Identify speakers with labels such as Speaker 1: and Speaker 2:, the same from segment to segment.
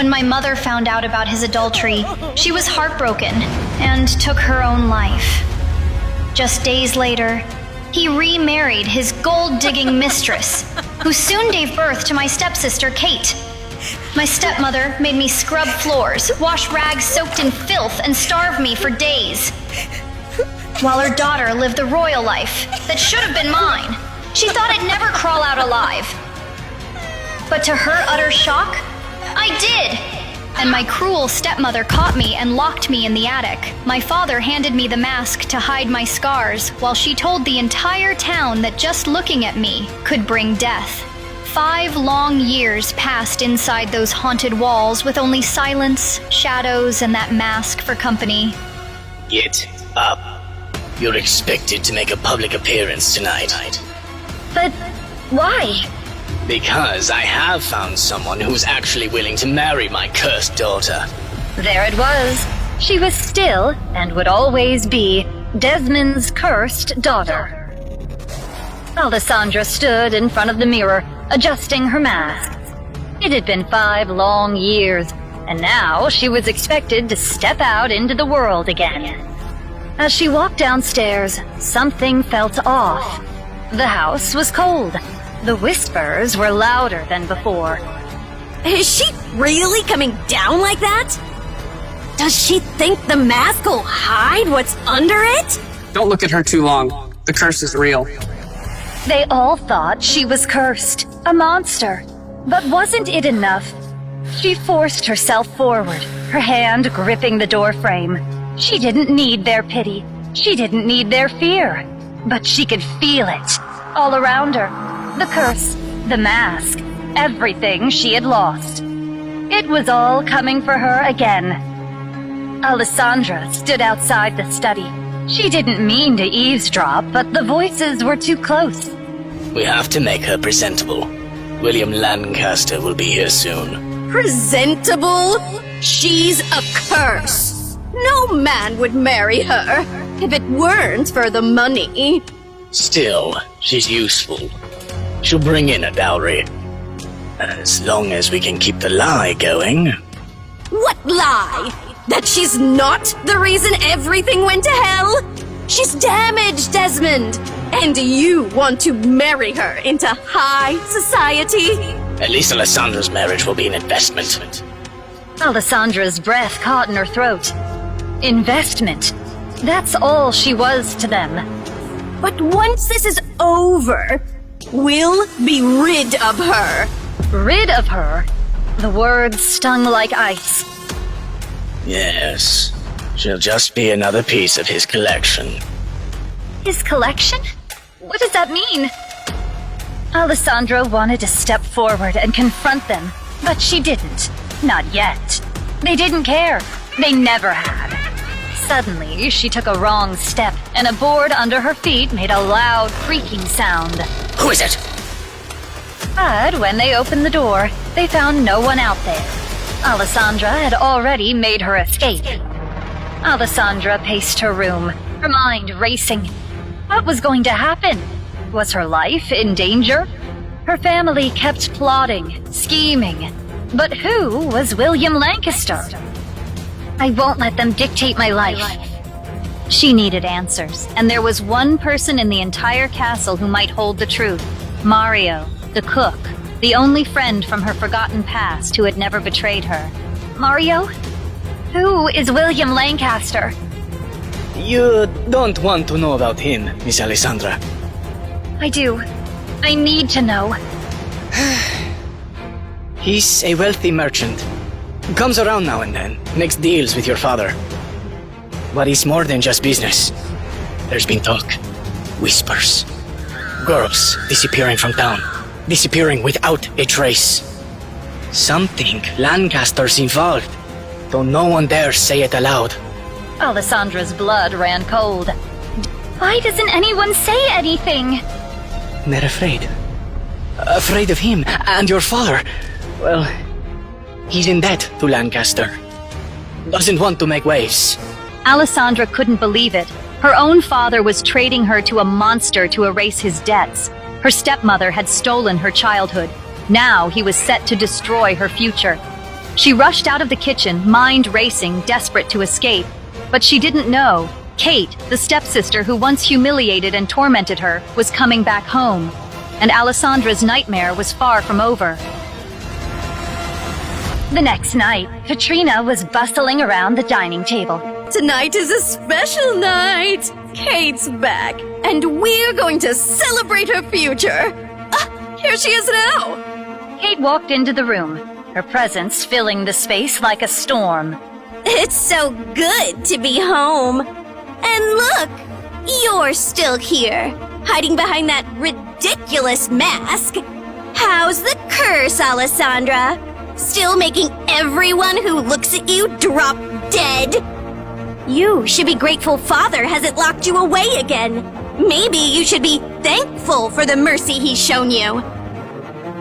Speaker 1: When my mother found out about his adultery, she was heartbroken and took her own life. Just days later, he remarried his gold-digging mistress, who soon gave birth to my stepsister, Kate. My stepmother made me scrub floors, wash rags soaked in filth, and starve me for days. While her daughter lived the royal life that should have been mine. She thought I'd never crawl out alive. But to her utter shock, I did! And my cruel stepmother caught me and locked me in the attic. My father handed me the mask to hide my scars, while she told the entire town that just looking at me could bring death. 5 long years passed inside those haunted walls with only silence, shadows, and that mask for company.
Speaker 2: Get up. You're expected to make a public appearance tonight.
Speaker 1: But why?
Speaker 2: Because I have found someone who's actually willing to marry my cursed daughter.
Speaker 1: There it was. She was still, and would always be, Desmond's cursed daughter. Alessandra stood in front of the mirror, adjusting her mask. It had been 5 long years, and now she was expected to step out into the world again. As she walked downstairs, something felt off. The house was cold. The whispers were louder than before.
Speaker 3: Is she really coming down like that? Does she think the mask will hide what's under it?
Speaker 4: Don't look at her too long. The curse is real.
Speaker 1: They all thought she was cursed, a monster. But wasn't it enough? She forced herself forward, her hand gripping the doorframe. She didn't need their pity. She didn't need their fear. But she could feel it, all around her. The curse, the mask, everything she had lost. It was all coming for her again. Alessandra stood outside the study. She didn't mean to eavesdrop, but the voices were too close.
Speaker 2: We have to make her presentable. William Lancaster will be here soon.
Speaker 3: Presentable? She's a curse. No man would marry her if it weren't for the money.
Speaker 2: Still, she's useful. She'll bring in a dowry. As long as we can keep the lie going.
Speaker 3: What lie? That she's not the reason everything went to hell? She's damaged, Desmond. And you want to marry her into high society?
Speaker 2: At least Alessandra's marriage will be an investment.
Speaker 1: Alessandra's breath caught in her throat. Investment. That's all she was to them.
Speaker 3: But once this is over, we'll be rid of her.
Speaker 1: Rid of her? The words stung like ice.
Speaker 2: Yes. She'll just be another piece of his collection.
Speaker 1: His collection? What does that mean? Alessandra wanted to step forward and confront them, but she didn't. Not yet. They didn't care. They never had. Suddenly, she took a wrong step, and a board under her feet made a loud creaking sound.
Speaker 2: Who is it?
Speaker 1: But when they opened the door, they found no one out there. Alessandra had already made her escape. Alessandra paced her room, her mind racing. What was going to happen? Was her life in danger? Her family kept plotting, scheming. But who was William Lancaster? I won't let them dictate my life. She needed answers, and there was one person in the entire castle who might hold the truth. Mario, the cook, the only friend from her forgotten past who had never betrayed her. Mario? Who is William Lancaster?
Speaker 2: You don't want to know about him, Miss Alessandra.
Speaker 1: I do. I need to know.
Speaker 2: He's a wealthy merchant. Comes around now and then, makes deals with your father. But he's more than just business. There's been talk, whispers, girls disappearing from town, disappearing without a trace. Some think Lancaster's involved, though no one dares say it aloud.
Speaker 1: Alessandra's blood ran cold. Why doesn't anyone say anything?
Speaker 2: They're afraid. Afraid of him and your father. Well, he's in debt to Lancaster. Doesn't want to make waves.
Speaker 1: Alessandra couldn't believe it. Her own father was trading her to a monster to erase his debts. Her stepmother had stolen her childhood. Now he was set to destroy her future.
Speaker 5: She rushed out of the kitchen, mind racing, desperate to escape. But she didn't know Kate, the stepsister who once humiliated and tormented her, was coming back home. And Alessandra's nightmare was far from over. The next night, Katrina was bustling around the dining table.
Speaker 3: Tonight is a special night. Kate's back, and we're going to celebrate her future. Here she is now.
Speaker 5: Kate walked into the room, her presence filling the space like a storm.
Speaker 3: It's so good to be home. And look, you're still here, hiding behind that ridiculous mask. How's the curse, Alessandra? Still making everyone who looks at you drop dead? You should be grateful Father hasn't locked you away again. Maybe you should be thankful for the mercy he's shown you.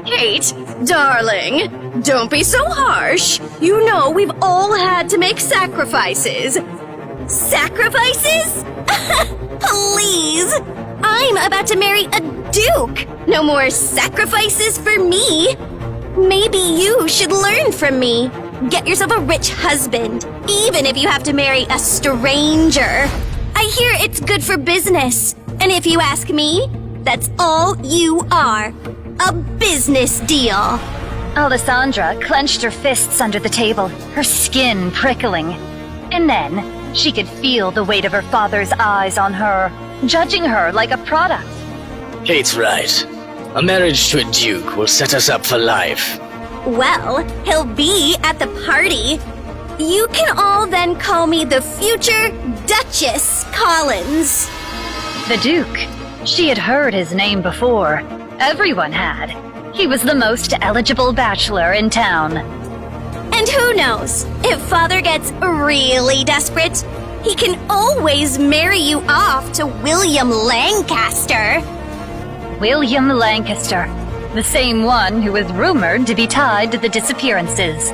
Speaker 3: Kate, darling, don't be so harsh. You know we've all had to make sacrifices. Sacrifices? Please! I'm about to marry a duke. No more sacrifices for me. Maybe you should learn from me. Get yourself a rich husband, even if you have to marry a stranger. I hear it's good for business. And if you ask me, that's all you are. A business deal.
Speaker 5: Alessandra clenched her fists under the table, her skin prickling. And then she could feel the weight of her father's eyes on her, judging her like a product.
Speaker 2: Kate's right. A marriage to a duke will set us up for life.
Speaker 3: Well, he'll be at the party. You can all then call me the future Duchess Collins.
Speaker 5: The Duke. She had heard his name before. Everyone had. He was the most eligible bachelor in town.
Speaker 3: And who knows, if Father gets really desperate, he can always marry you off to William Lancaster.
Speaker 5: William Lancaster, the same one who was rumored to be tied to the disappearances.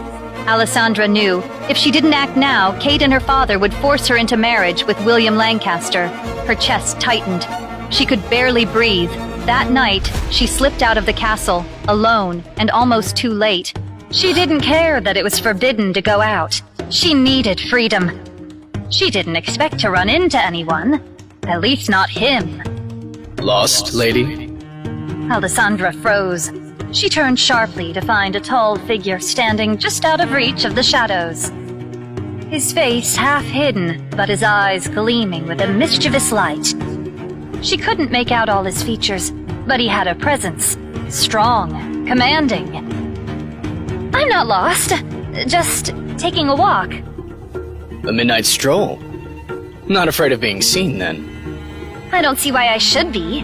Speaker 5: Alessandra knew if she didn't act now, Kate and her father would force her into marriage with William Lancaster. Her chest tightened. She could barely breathe. That night, she slipped out of the castle, alone and almost too late. She didn't care that it was forbidden to go out. She needed freedom. She didn't expect to run into anyone. At least not him.
Speaker 2: Lost, lady?
Speaker 5: Alessandra froze. She turned sharply to find a tall figure standing just out of reach of the shadows. His face half hidden, but his eyes gleaming with a mischievous light. She couldn't make out all his features, but he had a presence. Strong, commanding. I'm not lost. Just taking a walk.
Speaker 2: A midnight stroll? Not afraid of being seen, then?
Speaker 5: I don't see why I should be.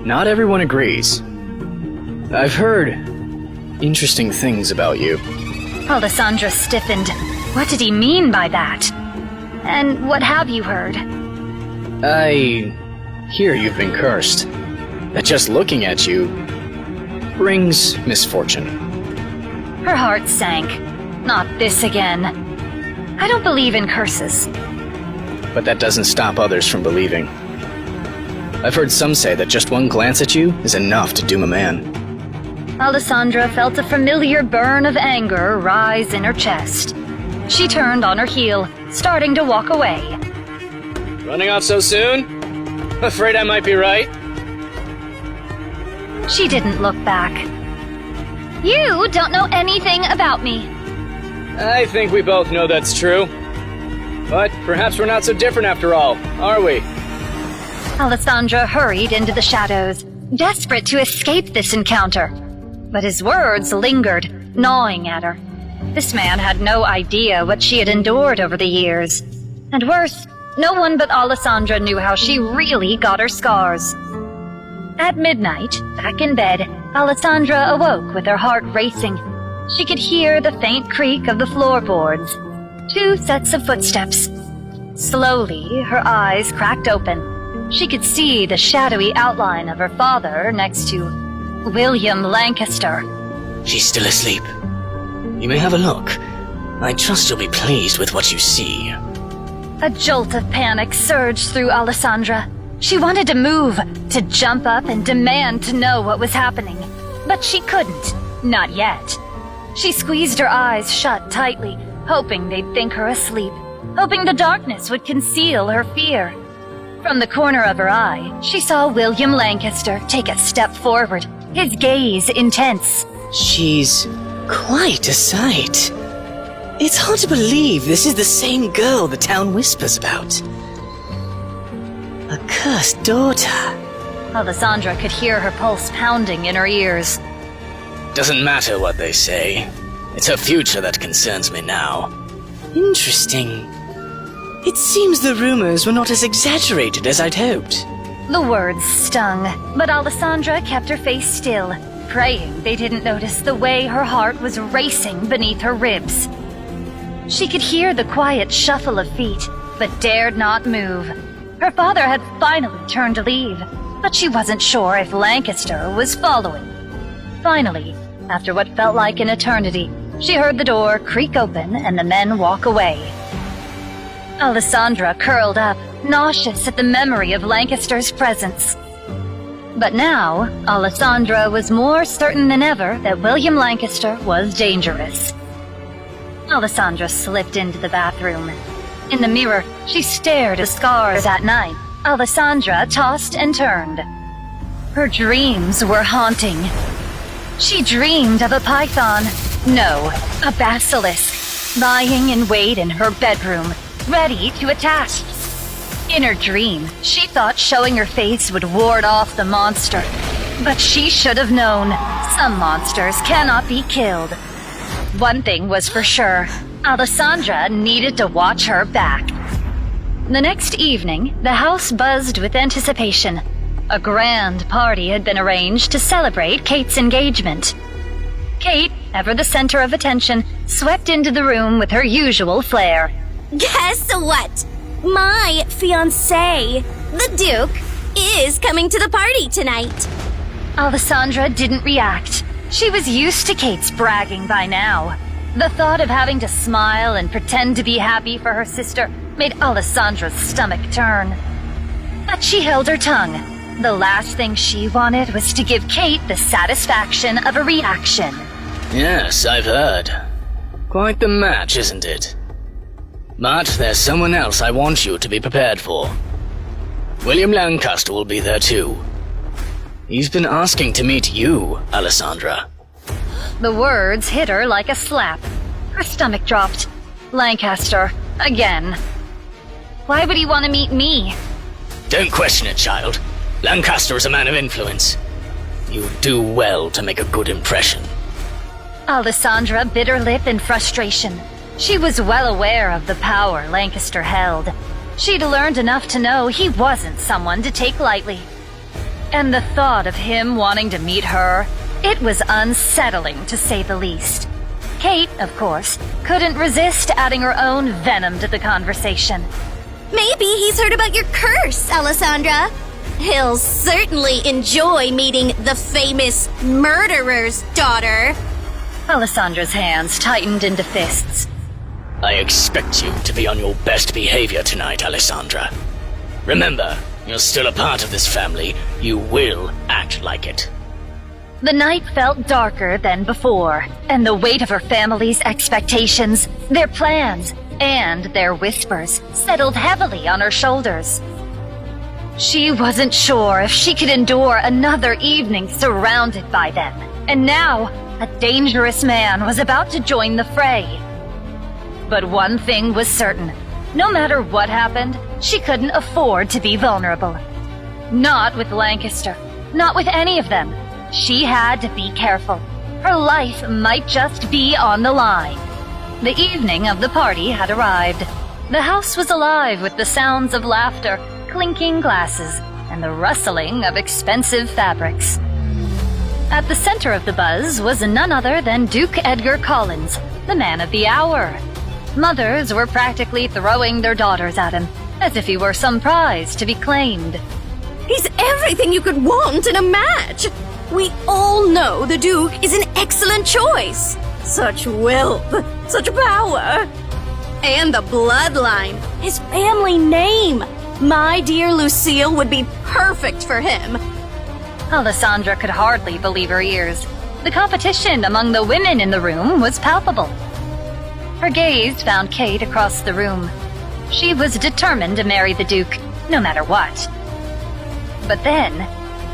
Speaker 2: Not everyone agrees. I've heard interesting things about you.
Speaker 5: Alessandra stiffened. What did he mean by that? And what have you heard?
Speaker 2: I hear you've been cursed. That just looking at you brings misfortune.
Speaker 5: Her heart sank. Not this again. I don't believe in curses.
Speaker 2: But that doesn't stop others from believing. I've heard some say that just one glance at you is enough to doom a man.
Speaker 5: Alessandra felt a familiar burn of anger rise in her chest. She turned on her heel, starting to walk away.
Speaker 2: Running off so soon? Afraid I might be right.
Speaker 5: She didn't look back. You don't know anything about me.
Speaker 2: I think we both know that's true. But perhaps we're not so different after all, are we?
Speaker 5: Alessandra hurried into the shadows, desperate to escape this encounter. But his words lingered, gnawing at her. This man had no idea what she had endured over the years. And worse, no one but Alessandra knew how she really got her scars. At midnight, back in bed, Alessandra awoke with her heart racing. She could hear the faint creak of the floorboards. 2 sets of footsteps. Slowly, her eyes cracked open. She could see the shadowy outline of her father next to William Lancaster.
Speaker 2: She's still asleep. You may have a look. I trust you'll be pleased with what you see.
Speaker 5: A jolt of panic surged through Alessandra. She wanted to move, to jump up and demand to know what was happening. But she couldn't. Not yet. She squeezed her eyes shut tightly, hoping they'd think her asleep, hoping the darkness would conceal her fear. From the corner of her eye, she saw William Lancaster take a step forward, his gaze intense.
Speaker 2: She's quite a sight. It's hard to believe this is the same girl the town whispers about. A cursed daughter.
Speaker 5: Alessandra could hear her pulse pounding in her ears.
Speaker 2: Doesn't matter what they say. It's her future that concerns me now. Interesting. It seems the rumors were not as exaggerated as I'd hoped.
Speaker 5: The words stung, but Alessandra kept her face still, praying they didn't notice the way her heart was racing beneath her ribs. She could hear the quiet shuffle of feet, but dared not move. Her father had finally turned to leave, but she wasn't sure if Lancaster was following. Finally, after what felt like an eternity, she heard the door creak open and the men walk away. Alessandra curled up, nauseous at the memory of Lancaster's presence. But now, Alessandra was more certain than ever that William Lancaster was dangerous. Alessandra slipped into the bathroom. In the mirror, she stared at the scars at night. Alessandra tossed and turned. Her dreams were haunting. She dreamed of a python, no, a basilisk, lying in wait in her bedroom, ready to attack. In her dream, she thought showing her face would ward off the monster. But she should have known, some monsters cannot be killed. One thing was for sure, Alessandra needed to watch her back. The next evening, the house buzzed with anticipation. A grand party had been arranged to celebrate Kate's engagement. Kate, ever the center of attention, swept into the room with her usual flair.
Speaker 3: Guess what? My fiancé, the Duke, is coming to the party tonight.
Speaker 5: Alessandra didn't react. She was used to Kate's bragging by now. The thought of having to smile and pretend to be happy for her sister made Alessandra's stomach turn. But she held her tongue. The last thing she wanted was to give Kate the satisfaction of a reaction.
Speaker 2: Yes, I've heard. Quite the match, isn't it? But there's someone else I want you to be prepared for. William Lancaster will be there too. He's been asking to meet you, Alessandra.
Speaker 5: The words hit her like a slap. Her stomach dropped. Lancaster, again. Why would he want to meet me?
Speaker 2: Don't question it, child. Lancaster is a man of influence. You do well to make a good impression.
Speaker 5: Alessandra bit her lip in frustration. She was well aware of the power Lancaster held. She'd learned enough to know he wasn't someone to take lightly. And the thought of him wanting to meet her, it was unsettling to say the least. Kate, of course, couldn't resist adding her own venom to the conversation.
Speaker 3: Maybe he's heard about your curse, Alessandra. He'll certainly enjoy meeting the famous murderer's daughter.
Speaker 5: Alessandra's hands tightened into fists.
Speaker 2: I expect you to be on your best behavior tonight, Alessandra. Remember, you're still a part of this family. You will act like it.
Speaker 5: The night felt darker than before, and the weight of her family's expectations, their plans, and their whispers settled heavily on her shoulders. She wasn't sure if she could endure another evening surrounded by them, and now a dangerous man was about to join the fray. But one thing was certain. No matter what happened, she couldn't afford to be vulnerable. Not with Lancaster. Not with any of them. She had to be careful. Her life might just be on the line. The evening of the party had arrived. The house was alive with the sounds of laughter, clinking glasses, and the rustling of expensive fabrics. At the center of the buzz was none other than Duke Edgar Collins, the man of the hour. Mothers were practically throwing their daughters at him, as if he were some prize to be claimed.
Speaker 3: He's everything you could want in a match. We all know the Duke is an excellent choice. Such wealth, such power. And the bloodline, his family name. My dear Lucille would be perfect for him.
Speaker 5: Alessandra could hardly believe her ears. The competition among the women in the room was palpable. Her gaze found Kate across the room. She was determined to marry the Duke, no matter what. But then,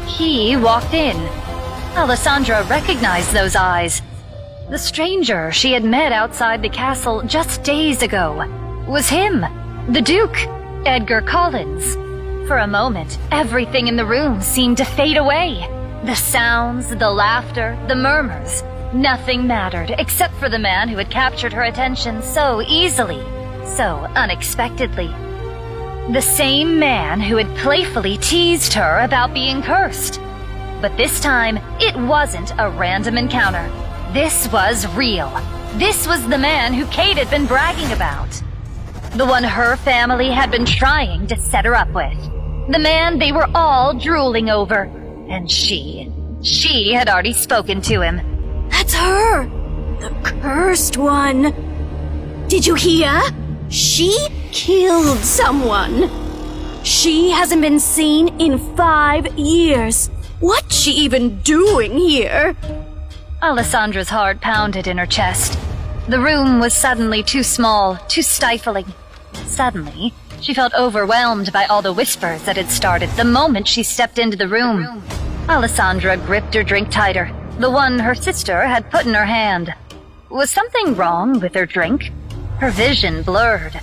Speaker 5: he walked in. Alessandra recognized those eyes. The stranger she had met outside the castle just days ago was him, the Duke, Edgar Collins. For a moment, everything in the room seemed to fade away. The sounds, the laughter, the murmurs. Nothing mattered except for the man who had captured her attention so easily, so unexpectedly. The same man who had playfully teased her about being cursed. But this time, it wasn't a random encounter. This was real. This was the man who Kate had been bragging about. The one her family had been trying to set her up with. The man they were all drooling over. And she had already spoken to him.
Speaker 3: That's her! The cursed one! Did you hear? She killed someone. She hasn't been seen in 5 years. What's she even doing here?
Speaker 5: Alessandra's heart pounded in her chest. The room was suddenly too small, too stifling. Suddenly, she felt overwhelmed by all the whispers that had started the moment she stepped into the room. Alessandra gripped her drink tighter, the one her sister had put in her hand. Was something wrong with her drink? Her vision blurred.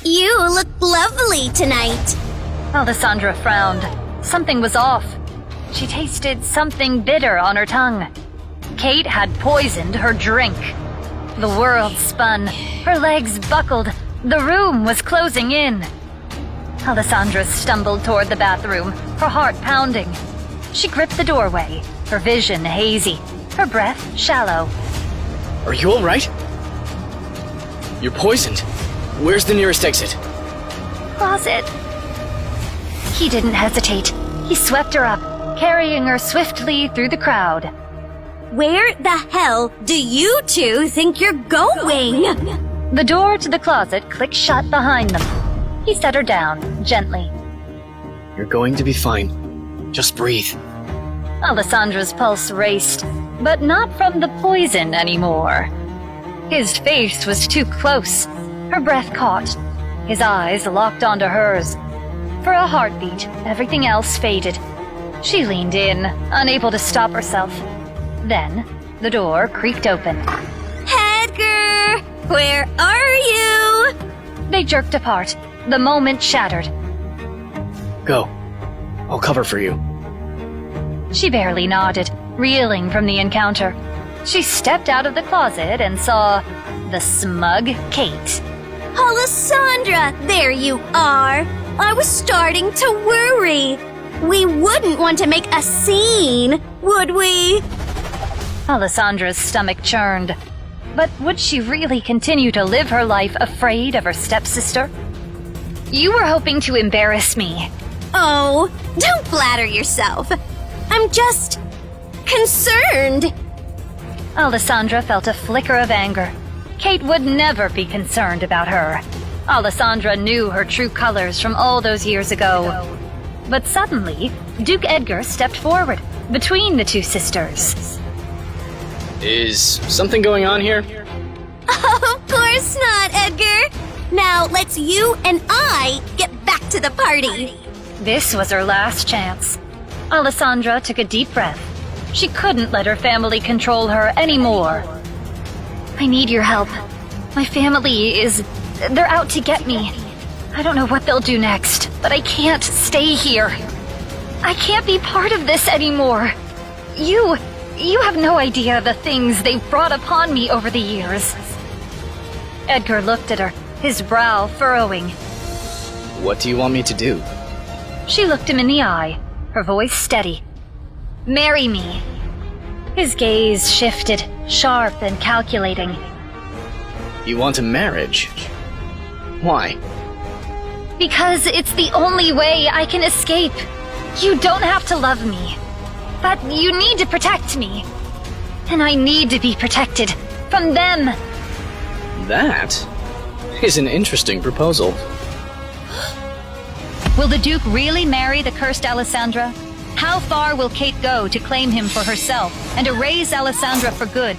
Speaker 3: You look lovely tonight.
Speaker 5: Alessandra frowned. Something was off. She tasted something bitter on her tongue. Kate had poisoned her drink. The world spun. Her legs buckled. The room was closing in. Alessandra stumbled toward the bathroom, her heart pounding. She gripped the doorway, her vision hazy, her breath shallow.
Speaker 2: Are you all right? You're poisoned. Where's the nearest exit?
Speaker 5: Closet. He didn't hesitate. He swept her up, carrying her swiftly through the crowd.
Speaker 3: Where the hell do you two think you're going?
Speaker 5: The door to the closet clicked shut behind them. He set her down, gently.
Speaker 2: You're going to be fine. Just breathe.
Speaker 5: Alessandra's pulse raced, but not from the poison anymore. His face was too close. Her breath caught. His eyes locked onto hers. For a heartbeat, everything else faded. She leaned in, unable to stop herself. Then, the door creaked open.
Speaker 3: Edgar! Where are you?
Speaker 5: They jerked apart. The moment shattered.
Speaker 2: Go. I'll cover for you.
Speaker 5: She barely nodded, reeling from the encounter. She stepped out of the closet and saw the smug Kate.
Speaker 3: Alessandra, there you are. I was starting to worry. We wouldn't want to make a scene, would we?
Speaker 5: Alessandra's stomach churned. But would she really continue to live her life afraid of her stepsister? You were hoping to embarrass me.
Speaker 3: Oh, don't flatter yourself. I'm just concerned.
Speaker 5: Alessandra felt a flicker of anger. Kate would never be concerned about her. Alessandra knew her true colors from all those years ago. But suddenly, Duke Edgar stepped forward, between the two sisters.
Speaker 2: Is something going on here?
Speaker 3: Of course not, Edgar. Now let's you and I get back to the party.
Speaker 5: This was her last chance. Alessandra took a deep breath. She couldn't let her family control her anymore. I need your help. My family they're out to get me. I don't know what they'll do next, but I can't stay here. I can't be part of this anymore. You have no idea the things they've brought upon me over the years. Edgar looked at her, his brow furrowing.
Speaker 2: What do you want me to do?
Speaker 5: She looked him in the eye, her voice steady. Marry me. His gaze shifted, sharp and calculating.
Speaker 2: You want a marriage? Why?
Speaker 5: Because it's the only way I can escape. You don't have to love me. But you need to protect me. And I need to be protected from them.
Speaker 2: That is an interesting proposal.
Speaker 5: Will the Duke really marry the cursed Alessandra? How far will Kate go to claim him for herself and erase Alessandra for good?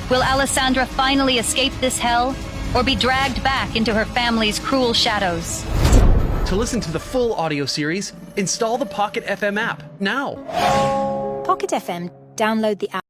Speaker 5: Will Alessandra finally escape this hell, or be dragged back into her family's cruel shadows?
Speaker 6: To listen to the full audio series, install the Pocket FM app now.
Speaker 7: Pocket FM. Download the app.